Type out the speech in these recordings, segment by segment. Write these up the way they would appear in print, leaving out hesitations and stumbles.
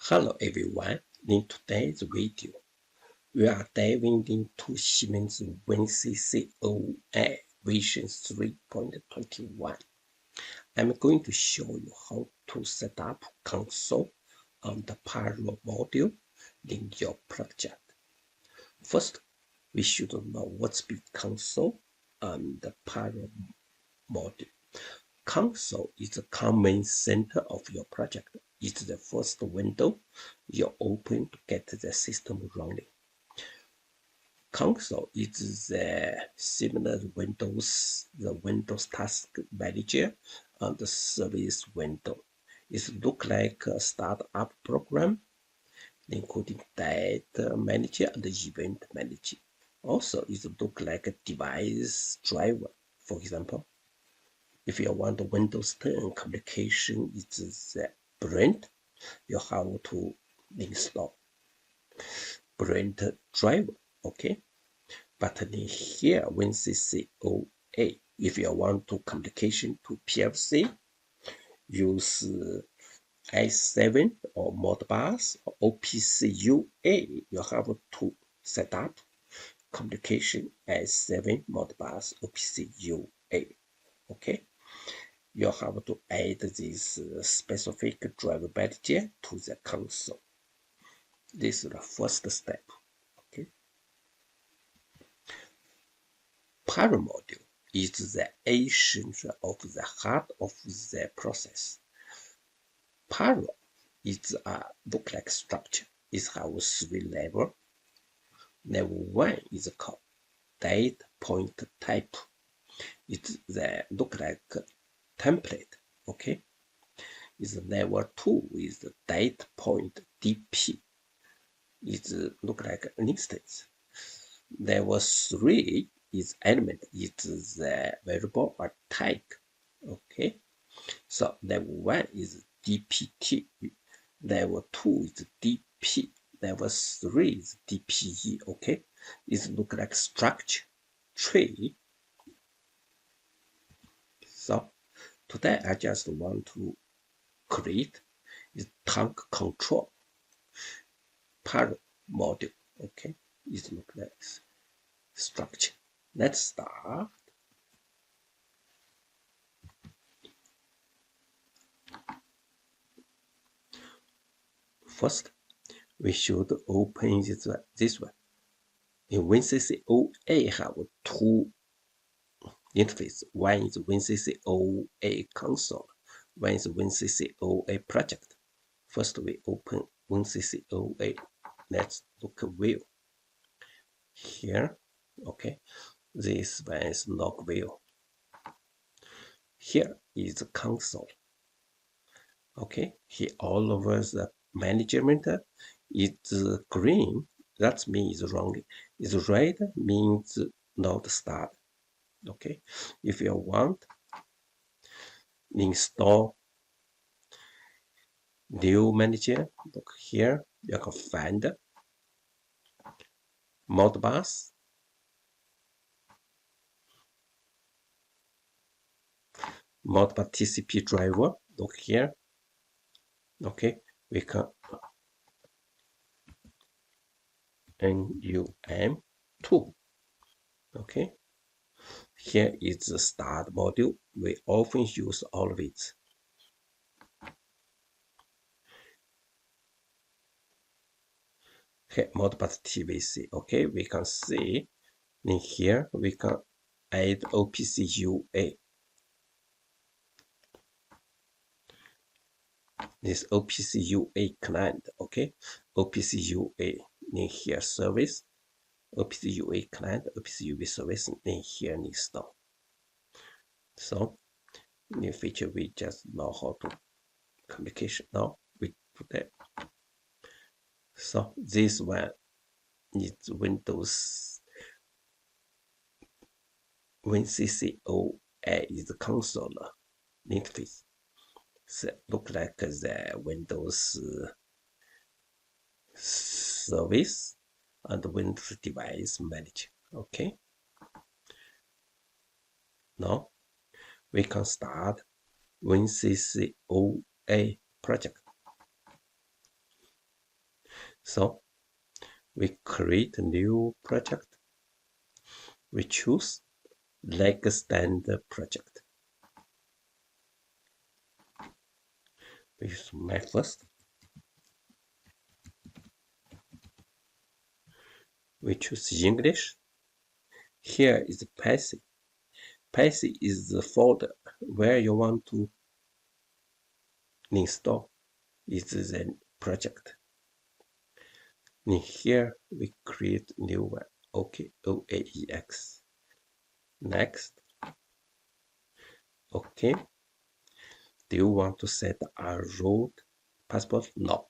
Hello everyone, in today's video, we are diving into Siemens WinCC OA version 3.21. I'm going to show you how to set up console on the parallel module in your project. First, we should know what's the console on the parallel module. Console is the command center of your project. It's the first window you open to get the system running. Console is similar to the Windows Task Manager and the Service window. It looks like a startup program, including Data Manager and Event Manager. Also, it looks like a device driver. For example, if you want the Windows 10 communication, it's print, you have to install print driver, okay? But in here, WinCC OA, if you want to communication to PLC, use i7 or Modbus or OPC UA, you have to set up communication i7 Modbus OPC UA, okay? You have to add this specific driver manager to the console. This is the first step. Okay. Parallel module is the essence of the heart of the process. Parallel is a look-like structure. It has three levels. Level 1 is called date point type. It's the look-like template. Okay. Is level 2 is the date point DP. It look like an instance. Level 3 is element. It's the variable or type. Okay. So level 1 is DPT. Level 2 is DP. Level 3 is DPE. Okay. It look like structure tree. So today I just want to create is tank control parallel module. Okay, it looks like structure. Let's start. First, we should open this one. In WinCC OA have two interfaces. One is WinCC OA console. One is WinCC OA project. First, we open WinCC OA. Let's look at view. Here, okay, this one is log view. Here is the console. Okay, here all over the management is green. That means running. Is red means not start. Okay, if you want install new manager, look here. You can find Modbus, Modbus TCP driver. Look here. Okay, we can NUM2. Okay, here is the start module. We often use all of it. Okay, Modbus TVC. Okay, we can see in here we can add OPC UA. This OPC UA client. Okay, OPC UA in here service. OPC UA client, OPC UA service in here install. So new feature we just know how to communication. Now we put that. So this one is Windows WinCC OA is the console interface. So look like the Windows service and Windows device manager. Okay. Now we can start WinCC OA project. So we create a new project. We choose leg standard project. We use my first. We choose English. Here is passive. Passive is the folder where you want to install is the project. In here we create new one. Okay, OAEX. Next. Okay. Do you want to set a root passport? No.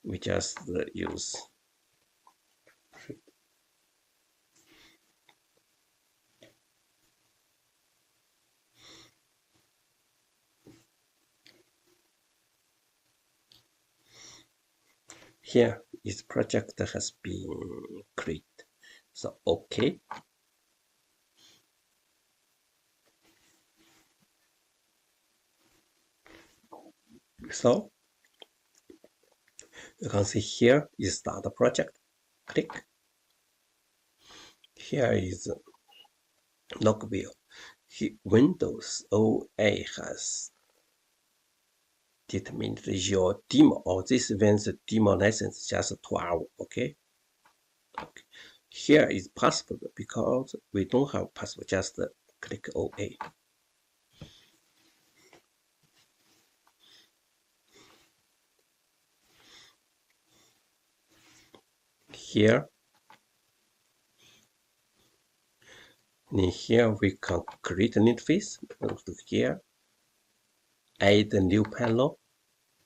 We just use. Here is project that has been created. So okay. So you can see here is start a project. Click. Here is log view. Windows OA has determined your demo, or this means the demo license just 12. Okay. Okay. Here is password because we don't have password. Just click OA. Here. In here we can create an interface. Go to here. Add a new panel.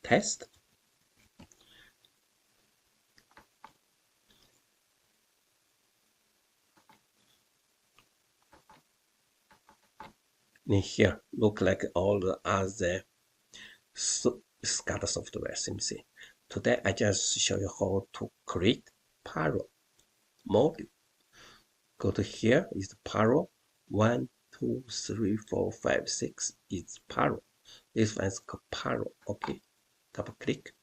Test. In here, look like all the other SCADA software CMC. Today, I just show you how to create Paro module. Go to here is Paro 1, 2, 3, 4, 5, 6 is Paro. This one is called Paro. Okay, double click.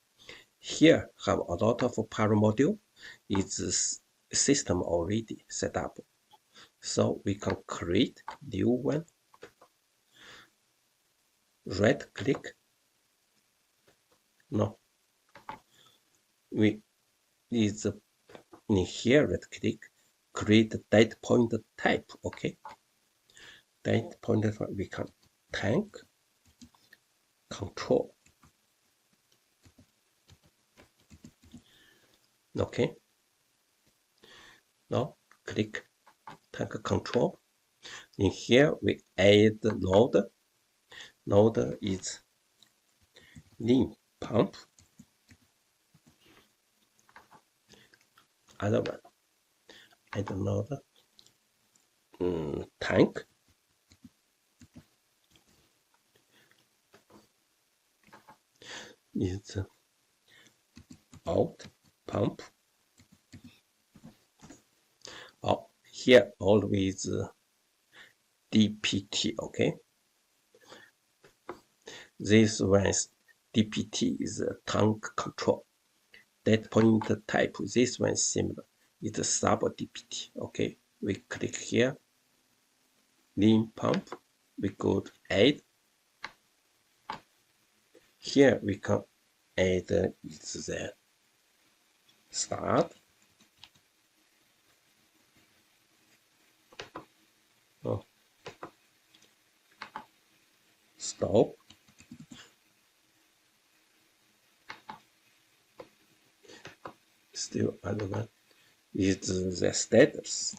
Here have a lot of Paro module. It's system already set up. So we can create new one. Right click. No. We is in here, right click, create data point type. Okay. Data point type we can tank control. Okay. Now click tank control. In here we add node. Node is lean pump. Other one. Add node tank. Is out pump. Oh, here always DPT. Okay. This one's DPT is tank control. Data point type, this one is similar. It's a sub DPT. Okay, we click here. Lean pump. We go to add. Here we can add it's the start. Oh. Stop. Still another one is the status.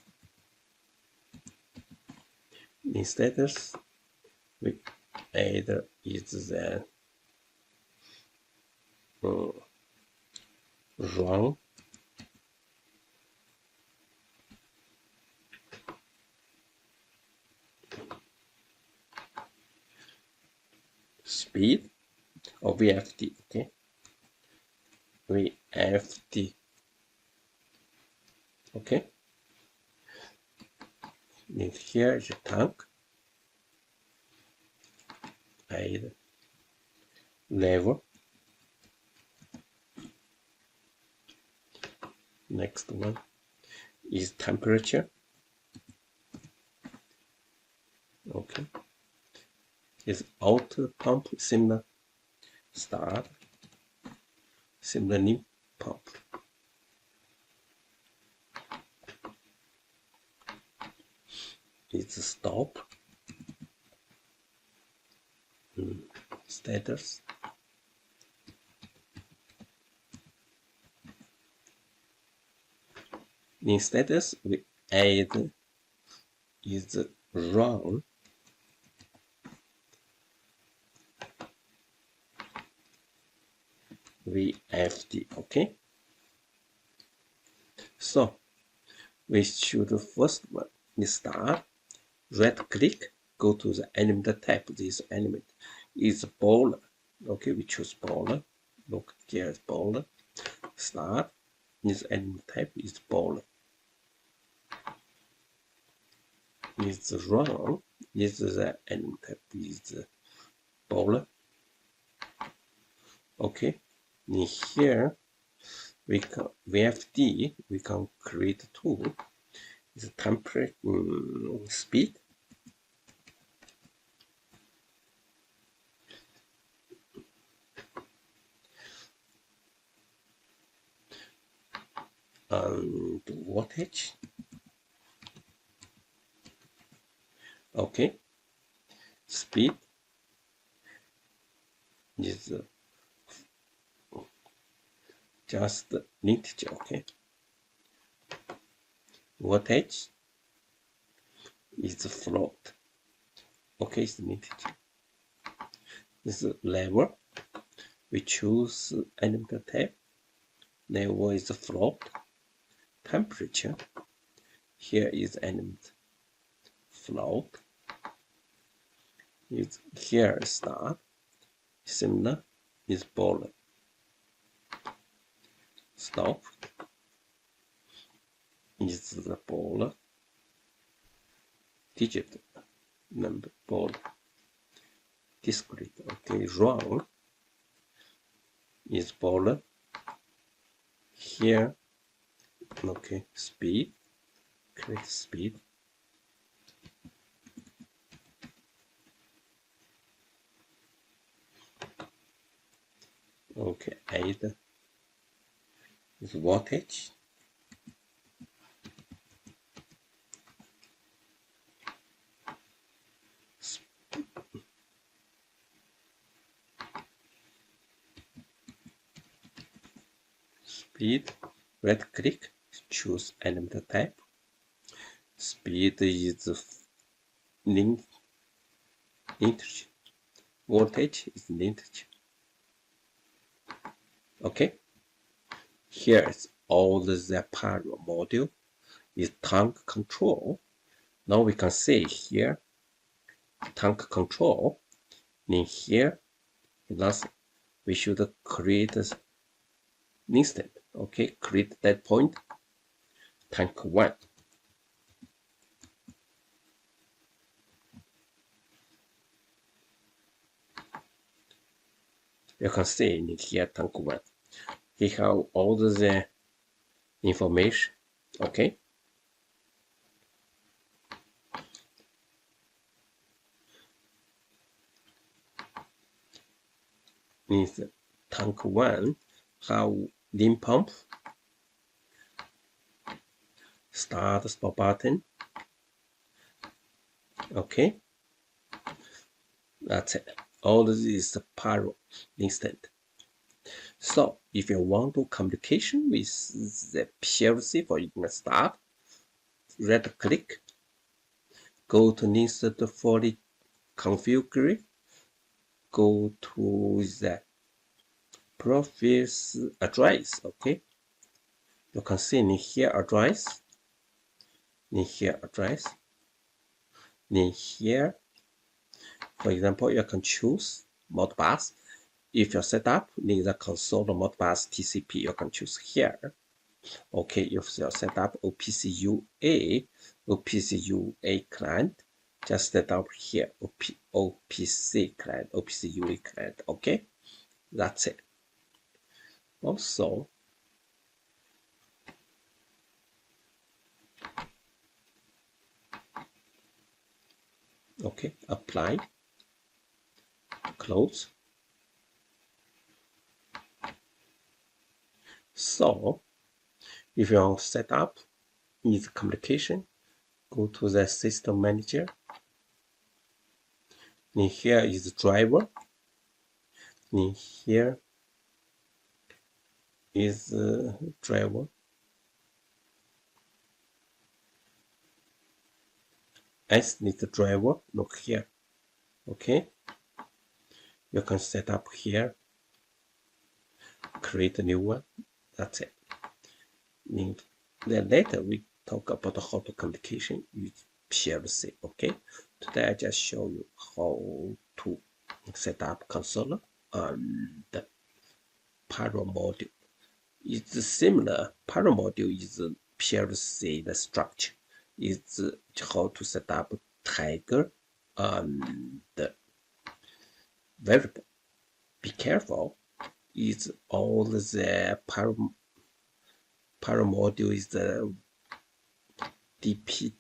In status, we add is the run. Speed or VFD. Okay, VFD. Okay. In here is a tank. Add level. Next one is temperature. Okay, is outer pump similar start, similar new pump. It's stop, status. In status, we add is run VFD. Okay, so we should first one is start. Right click, go to the element tab. This element is boiler. Okay, we choose boiler. Look here is boiler. Start. This element type is boiler. Is run. Is the element type is boiler. Okay. In here we can VFD. We can create tool. Is temperature speed. And voltage. Okay, speed is just integer. Okay, voltage is float. Okay, it's integer. This level, we choose element type. Level is float. Temperature, here is element float. Is here start. Similar is boiler. Stop is the boiler. Digit number boiler. Discrete. Okay, run is boiler. Here, okay, speed. Create speed. Okay, add is voltage. Speed, right click, choose element type. Speed is integer. Voltage is integer. Okay. Here is all the power module is tank control. Now we can see here tank control. In here, nothing. We should create an instant. Okay, create that point. Tank 1. You can see in here tank 1. He have all the information. Okay. Means tank 1 have lean pump, start stop button. Okay, that's it. All this is power instant. So if you want to communication with the PLC for your start, right click, go to insert fully configure, go to the previous address. Okay, you can see in here address, in here address, in here, for example, you can choose Modbus. If you set up in the console Modbus TCP, you can choose here. Okay, if you set up OPC UA client, just set up here OPC client, OPC UA client. Okay, that's it. Also, Okay, apply, close. So if you want to set up is communication, go to the system manager. And here is driver. And here is driver. S is the driver. Look here. Okay. You can set up here. Create a new one. That's it. And then later we talk about how to communication with PLC. Okay. Today I just show you how to set up controller and the power module. It's similar. Power module is PLC the structure. It's how to set up trigger and variable. Be careful. It's all the power module is the DPT.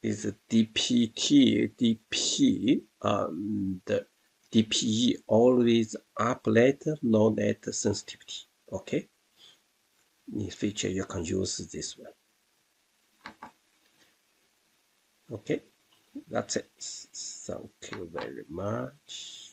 Is DPT, DP, and DPE always uplight, non-net sensitivity. Okay, in future you can use this one. Okay, that's it. Thank you very much.